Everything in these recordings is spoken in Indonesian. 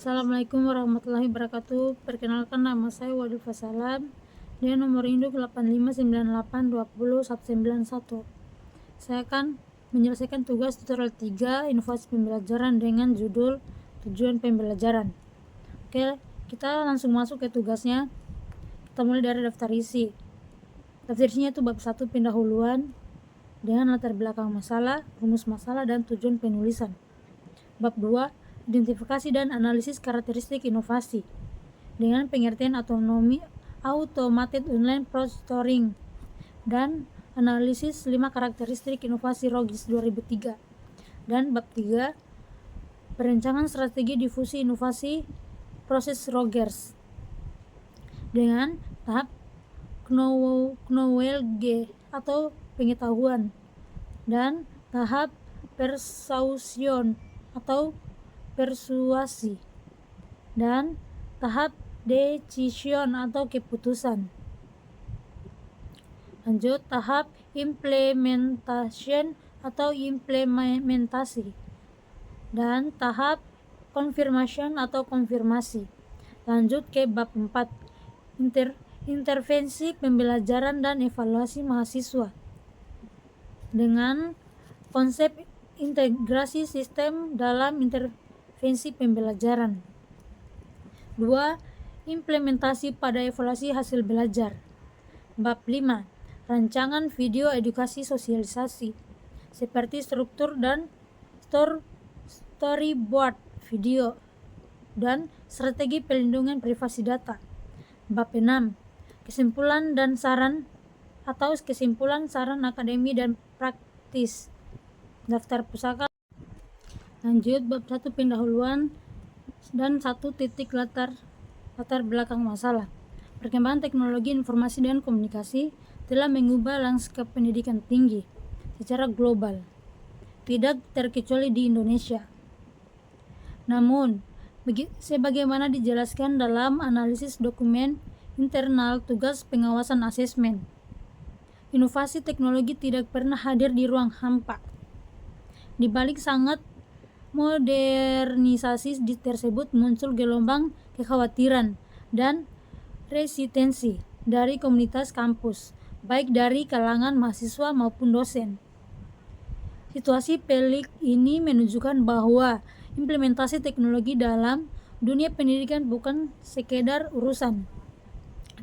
Assalamualaikum warahmatullahi wabarakatuh. Perkenalkan, nama saya Wadul Fasalam dengan nomor induk 8598201191. Saya akan menyelesaikan tugas tutorial 3 inovasi pembelajaran dengan judul tujuan pembelajaran. Oke, kita langsung masuk ke tugasnya. Kita mulai dari daftar isi. Daftar isinya itu bab 1 pendahuluan dengan latar belakang masalah, rumus masalah, dan tujuan penulisan. Bab 2 identifikasi dan analisis karakteristik inovasi dengan pengertian automated online processing dan analisis 5 karakteristik inovasi Rogers 2003. Dan bab 3 perencanaan strategi difusi inovasi proses Rogers dengan tahap knowledge atau pengetahuan dan tahap persuasion atau persuasi dan tahap decision atau keputusan. Lanjut tahap implementation atau implementasi dan tahap confirmation atau konfirmasi. Lanjut ke bab 4 intervensi pembelajaran dan evaluasi mahasiswa dengan konsep integrasi sistem dalam intervensi pembelajaran. 2. Implementasi pada evaluasi hasil belajar. Bab 5. Rancangan video edukasi sosialisasi seperti struktur dan storyboard video dan strategi pelindungan privasi data. Bab 6. Kesimpulan dan saran atau kesimpulan saran akademi dan praktis. Daftar pusaka. Lanjut bab 1 pendahuluan dan 1 titik latar belakang masalah. Perkembangan teknologi informasi dan komunikasi telah mengubah lanskap pendidikan tinggi secara global, tidak terkecuali di Indonesia. Namun, sebagaimana dijelaskan dalam analisis dokumen internal tugas pengawasan asesmen, inovasi teknologi tidak pernah hadir di ruang hampa. Di balik sangat modernisasi tersebut muncul gelombang kekhawatiran dan resistensi dari komunitas kampus, baik dari kalangan mahasiswa maupun dosen. Situasi pelik ini menunjukkan bahwa implementasi teknologi dalam dunia pendidikan bukan sekedar urusan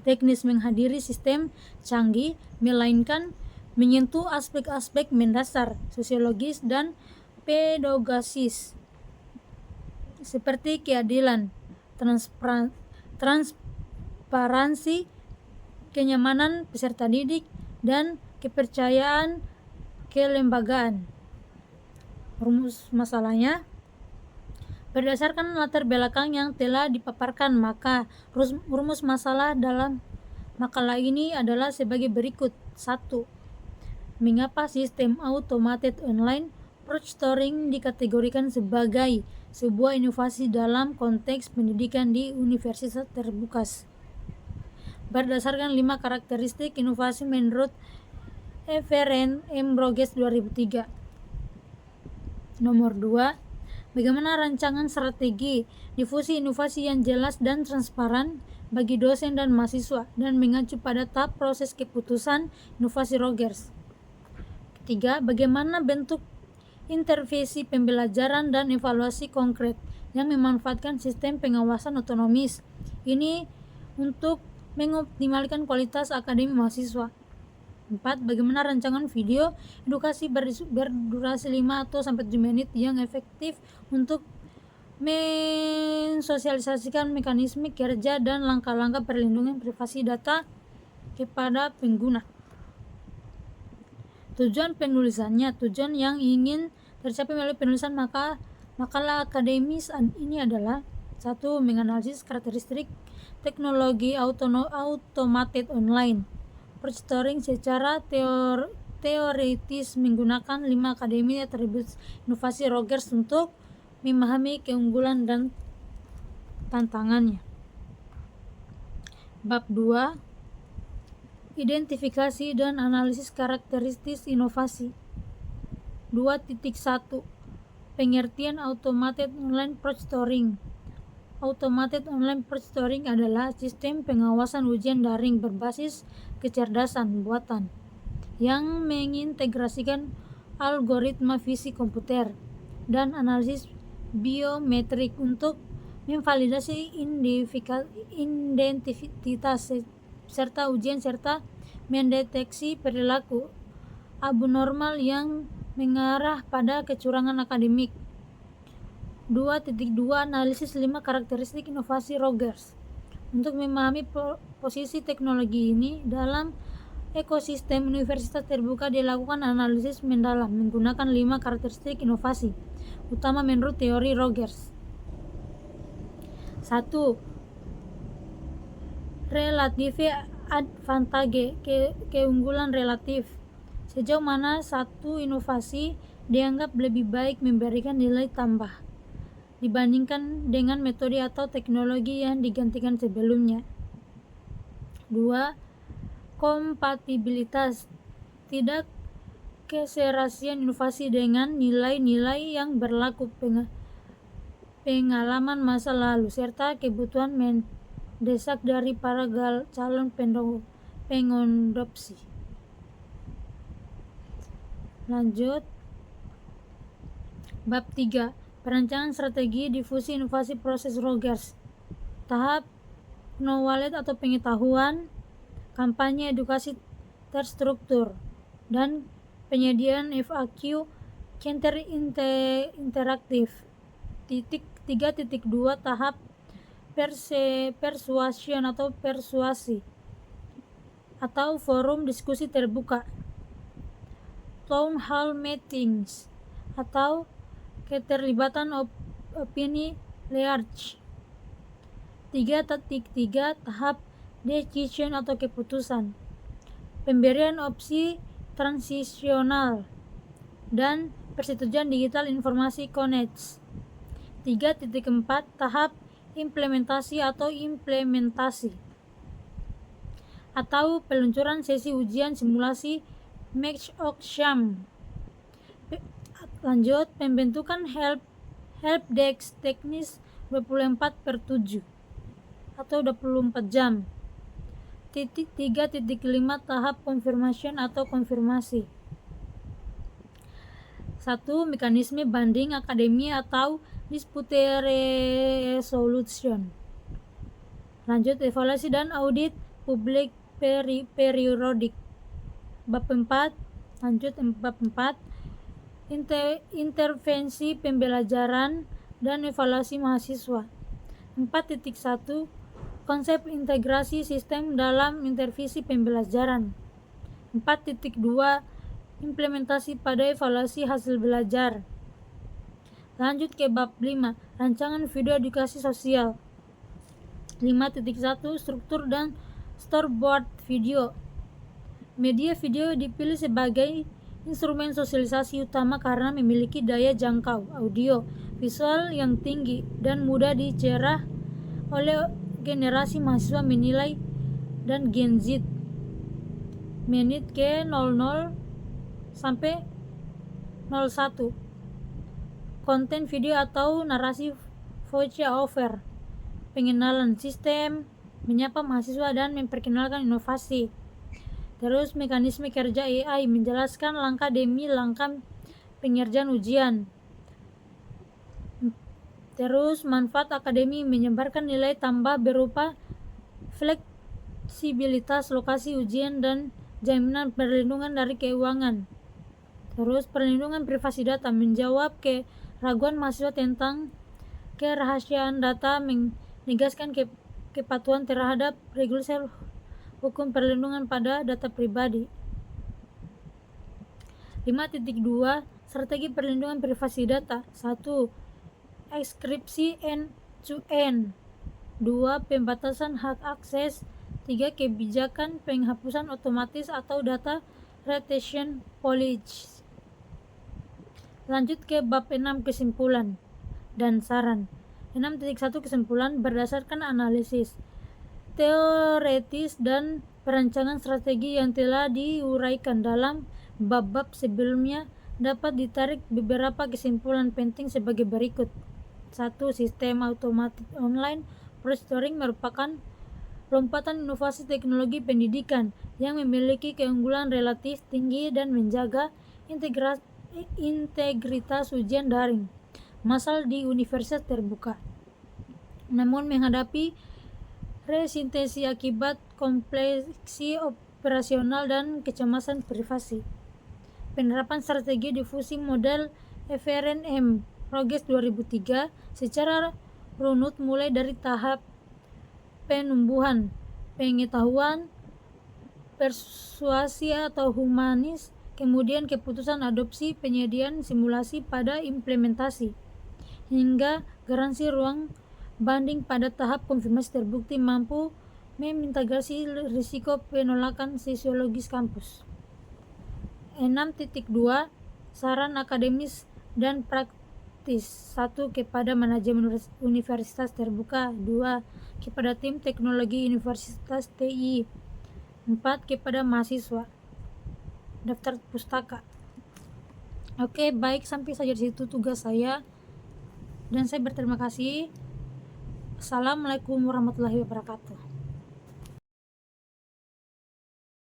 teknis menghadiri sistem canggih, melainkan menyentuh aspek-aspek mendasar sosiologis dan pedagogis seperti keadilan, transparansi, kenyamanan peserta didik, dan kepercayaan kelembagaan. Rumus masalahnya berdasarkan latar belakang yang telah dipaparkan, maka rumus masalah dalam makalah ini adalah sebagai berikut. 1. Mengapa sistem automated online processing dikategorikan sebagai sebuah inovasi dalam konteks pendidikan di universitas terbuka? Berdasarkan 5 karakteristik inovasi menurut Everett M. Rogers 2003. Nomor 2. Bagaimana rancangan strategi difusi inovasi yang jelas dan transparan bagi dosen dan mahasiswa dan mengacu pada tahap proses keputusan inovasi Rogers. Ketiga, bagaimana bentuk intervensi pembelajaran dan evaluasi konkret yang memanfaatkan sistem pengawasan otonomis ini untuk mengoptimalkan kualitas akademi mahasiswa. 4. Bagaimana rancangan video edukasi berdurasi 5 atau sampai 7 menit yang efektif untuk mensosialisasikan mekanisme kerja dan langkah-langkah perlindungan privasi data kepada pengguna. Tujuan penulisannya, tujuan yang ingin tercapai melalui penulisan makalah akademis ini adalah 1. Menganalisis karakteristik teknologi automated online processing secara teoritis menggunakan 5 akademi atribut inovasi Rogers untuk memahami keunggulan dan tantangannya. Bab 2 identifikasi dan analisis karakteristik inovasi. 2.1 Pengertian automated online processing. Automated Online Proctoring adalah sistem pengawasan ujian daring berbasis kecerdasan buatan yang mengintegrasikan algoritma fisik komputer dan analisis biometrik untuk memvalidasi identitas serta ujian serta mendeteksi perilaku abnormal yang mengarah pada kecurangan akademik. 2.2 Analisis 5 karakteristik inovasi Rogers. Untuk memahami posisi teknologi ini dalam ekosistem universitas terbuka, dilakukan analisis mendalam menggunakan 5 karakteristik inovasi utama menurut teori Rogers. 1. Relative advantage, keunggulan relatif. Sejauh mana satu inovasi dianggap lebih baik memberikan nilai tambah dibandingkan dengan metode atau teknologi yang digantikan sebelumnya. 2. Kompatibilitas, tidak keserasian inovasi dengan nilai-nilai yang berlaku pengalaman masa lalu serta kebutuhan mendesak dari para calon pengadopsi. Lanjut, bab 3. Perancangan strategi difusi inovasi proses Rogers. Tahap knowledge atau pengetahuan, kampanye edukasi terstruktur, dan penyediaan FAQ counter interaktif. 3.2 Tahap persuasion atau persuasi atau forum diskusi terbuka. Town hall meetings atau keterlibatan opini leadership. 3.3 Tahap decision atau keputusan, pemberian opsi transisional, dan persetujuan digital informasi connects. 3.4 Tahap implementasi atau peluncuran sesi ujian simulasi Max-Oxam. Lanjut, pembentukan helpdesk teknis 24/7 atau 24 jam. 3.5 Tahap confirmation atau konfirmasi. 1. Mekanisme banding akademi atau dispute resolution. Lanjut, evaluasi dan audit publik periodik. Bab 4. Lanjut, bab 4. Intervensi pembelajaran dan evaluasi mahasiswa. 4.1 Konsep integrasi sistem dalam intervensi pembelajaran. 4.2 Implementasi pada evaluasi hasil belajar. Lanjut ke bab 5. Rancangan video edukasi sosial. 5.1 Struktur dan storyboard video. Media video dipilih sebagai instrumen sosialisasi utama karena memiliki daya jangkau audio visual yang tinggi dan mudah dicerah oleh generasi mahasiswa menilai dan Gen Z. Menit ke 00 sampai 01. Konten video atau narasi voice over, pengenalan sistem, menyapa mahasiswa dan memperkenalkan inovasi. Terus mekanisme kerja AI, menjelaskan langkah demi langkah pengerjaan ujian. Terus manfaat akademi, menyebarkan nilai tambah berupa fleksibilitas lokasi ujian dan jaminan perlindungan dari keuangan. Terus perlindungan privasi data, menjawab keraguan mahasiswa tentang kerahasiaan data, menegaskan kepatuhan terhadap regulasi hukum perlindungan pada data pribadi. 5.2 Strategi perlindungan privasi data. 1. Enkripsi end-to-end. 2. Pembatasan hak akses. 3. Kebijakan penghapusan otomatis atau data retention policy. Lanjut ke bab 6, kesimpulan dan saran. 6.1 Kesimpulan berdasarkan analisis teoretis dan perancangan strategi yang telah diuraikan dalam bab-bab sebelumnya, dapat ditarik beberapa kesimpulan penting sebagai berikut. 1. Sistem otomatis online proctoring merupakan lompatan inovasi teknologi pendidikan yang memiliki keunggulan relatif tinggi dan menjaga integritas ujian daring massal di universitas terbuka. Namun menghadapi resistesi akibat kompleksi operasional dan kecemasan privasi. Penerapan strategi difusi model FRNM Progres 2003 secara runut mulai dari tahap penumbuhan pengetahuan, persuasi atau humanis, kemudian keputusan adopsi, penyediaan simulasi pada implementasi, hingga garansi ruang banding pada tahap konfirmasi terbukti mampu memitigasi risiko penolakan sosiologis kampus. 6.2 Saran akademis dan praktis. 1. Kepada manajemen universitas terbuka. 2. Kepada tim teknologi universitas TI. 4. Kepada mahasiswa. Daftar pustaka. Oke, baik, sampai saja di situ tugas saya. Dan saya berterima kasih. Assalamualaikum warahmatullahi wabarakatuh.